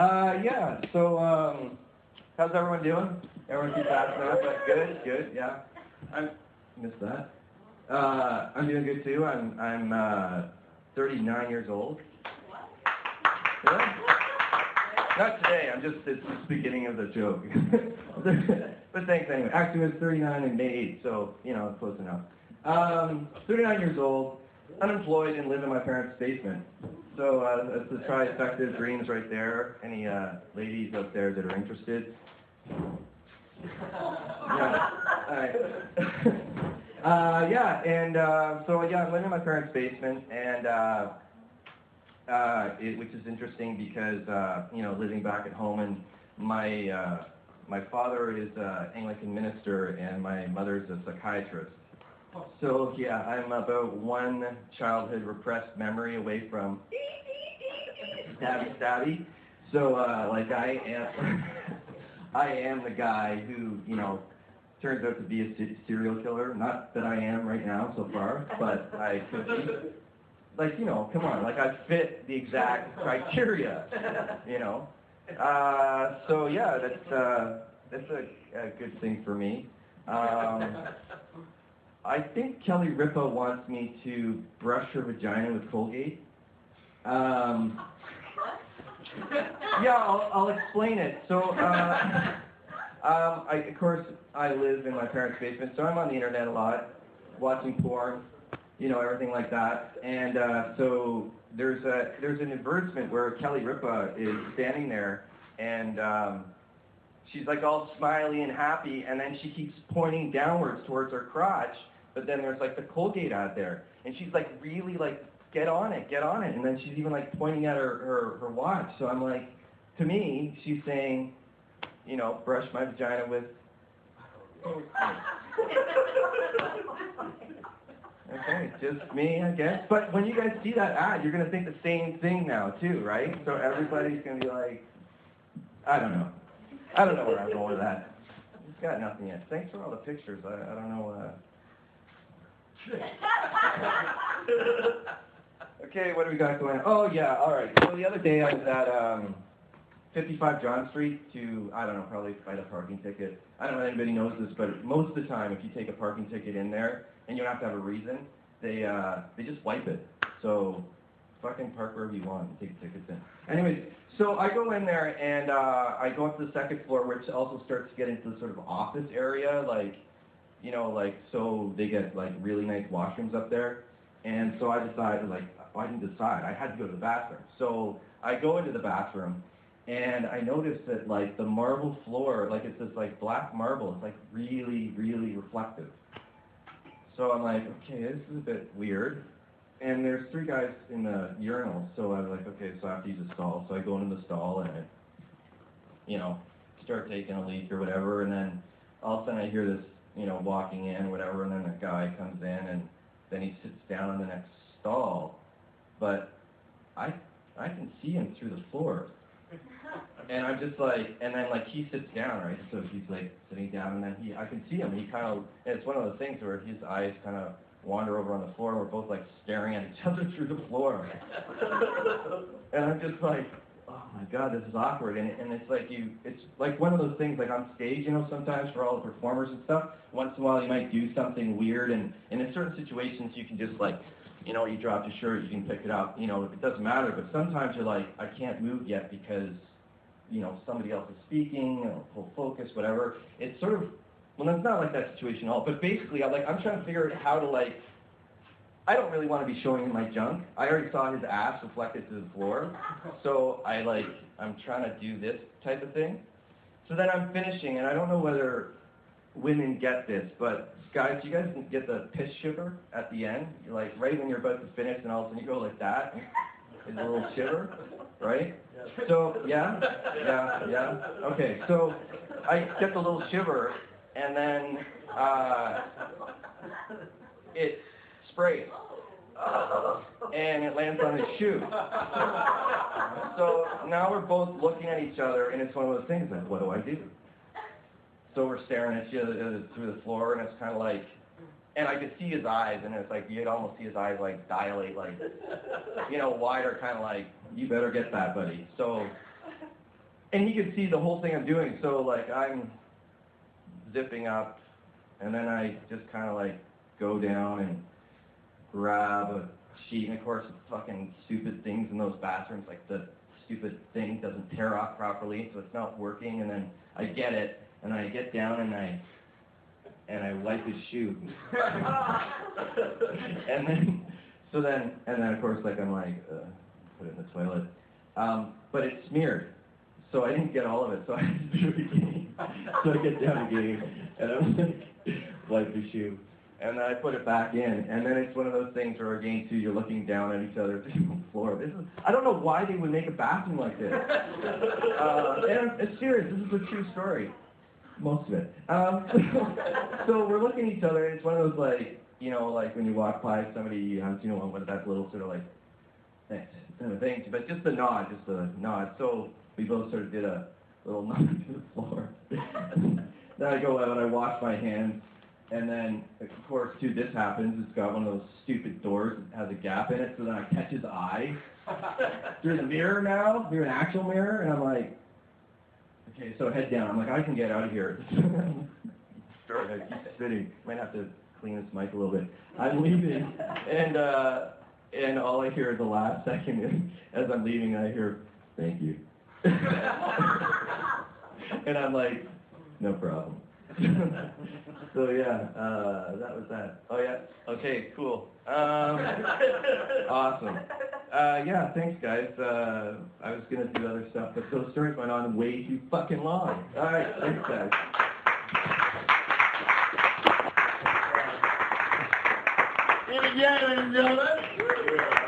Yeah, so, how's everyone doing? Everyone keep asking that, but good, yeah. Missed that. I'm doing good too. I'm 39 years old. Yeah? Not today, it's the beginning of the joke. But thanks anyway. Actually, it was 39 in May 8th, so, close enough. 39 years old, unemployed, and live in my parents' basement. So that's the trifecta of dreams right there. Any ladies out there that are interested? Yeah. All right. I live in my parents' basement, and which is interesting because living back at home, and my father is an Anglican minister, and my mother's a psychiatrist. So yeah, I'm about one childhood repressed memory away from stabby. So I am the guy who turns out to be a serial killer. Not that I am right now so far, but I could be. Come on, I fit the exact criteria, So yeah, that's a good thing for me. I think Kelly Ripa wants me to brush her vagina with Colgate. Yeah, I'll explain it. So, of course, I live in my parents' basement, so I'm on the internet a lot, watching porn, everything like that. And so there's an advertisement where Kelly Ripa is standing there, and she's all smiley and happy, and then she keeps pointing downwards towards her crotch, but then there's the Colgate ad there, and she's really get on it, and then she's even pointing at her watch. So I'm to me, she's saying, brush my vagina with. Okay, just me, I guess. But when you guys see that ad, you're gonna think the same thing now too, right? So everybody's gonna be I don't know where I'm going with that. It's got nothing yet. Thanks for all the pictures. I don't know. Okay, what do we got going on? Oh, yeah, all right. So the other day I was at 55 John Street to, probably fight a parking ticket. I don't know if anybody knows this, but most of the time if you take a parking ticket in there and you don't have to have a reason, they just wipe it. So fucking park wherever you want and take tickets in. Anyways, so I go in there and I go up to the second floor, which also starts to get into the sort of office area, so they get really nice washrooms up there. And so I decided, I didn't decide, I had to go to the bathroom. So I go into the bathroom, and I noticed that the marble floor, it's this black marble, it's really, really reflective. So I'm okay, this is a bit weird. And there's 3 guys in the urinal, so I was okay, so I have to use a stall. So I go into the stall and I, start taking a leak or whatever, and then all of a sudden I hear this, walking in, whatever, and then a guy comes in, and then he sits down in the next stall, but I can see him through the floor. And I'm just and then he sits down, right? So he's sitting down, and then I can see him. He kind of, it's one of those things where his eyes kind of wander over on the floor, and we're both staring at each other through the floor. And I'm just oh my God, this is awkward. And it's one of those things on stage, sometimes for all the performers and stuff, once in a while you might do something weird, and in certain situations you can just you dropped your shirt, you can pick it up, it doesn't matter, but sometimes you're I can't move yet because, somebody else is speaking, full focus, whatever. It's sort of, well, it's not that situation at all, but basically I'm trying to figure out how to I don't really want to be showing him my junk. I already saw his ass reflected to the floor, so I'm trying to do this type of thing. So then I'm finishing, and I don't know whether women get this, but guys, you guys get the piss shiver at the end? You're right when you're about to finish, and all of a sudden you go like that, and a little shiver, right? So, yeah? Okay, so I get the little shiver, and then it sprays, and it lands on his shoe. So now we're both looking at each other, and it's one of those things, what do I do? So we're staring at each other through the floor, and it's kind of and I could see his eyes, and it's you'd almost see his eyes dilate, wider, kind of you better get that, buddy. So and he could see the whole thing I'm doing. So like I'm zipping up, and then I just kind of like go down and grab a sheet, and of course it's fucking stupid things in those bathrooms, like the stupid thing doesn't tear off properly, so it's not working, and then I get it, and I get down and I wipe his shoe. and then of course like I'm like, put it in the toilet. But it's smeared, so I didn't get all of it, so I had to do it again. So I get down again, and I'm like, wipe his shoe. And then I put it back in, and then it's one of those things where again too, you're looking down at each other through the floor. I don't know why they would make a bathroom like this. And it's serious, this is a true story. Most of it. So we're looking at each other, and it's one of those like, you know, like when you walk by somebody, you know, with that little sort of like, thanks, kind of thing, but just a nod. So we both sort of did a little nod to the floor. Then I go out and I wash my hands. And then, of course, too, this happens. It's got one of those stupid doors that has a gap in it, so then I catch his eye through the mirror now, through an actual mirror, and I'm like, okay, so head down. I'm like, I can get out of here. Sorry, I keep sitting. Might have to clean this mic a little bit. I'm leaving, and all I hear is the last second is, as I'm leaving, I hear, thank you. And I'm like, no problem. So yeah, that was that. Oh yeah, okay, cool. Awesome. Yeah, thanks guys. I was gonna do other stuff, but those stories went on way too fucking long. All right, thanks guys. Ladies and gentlemen.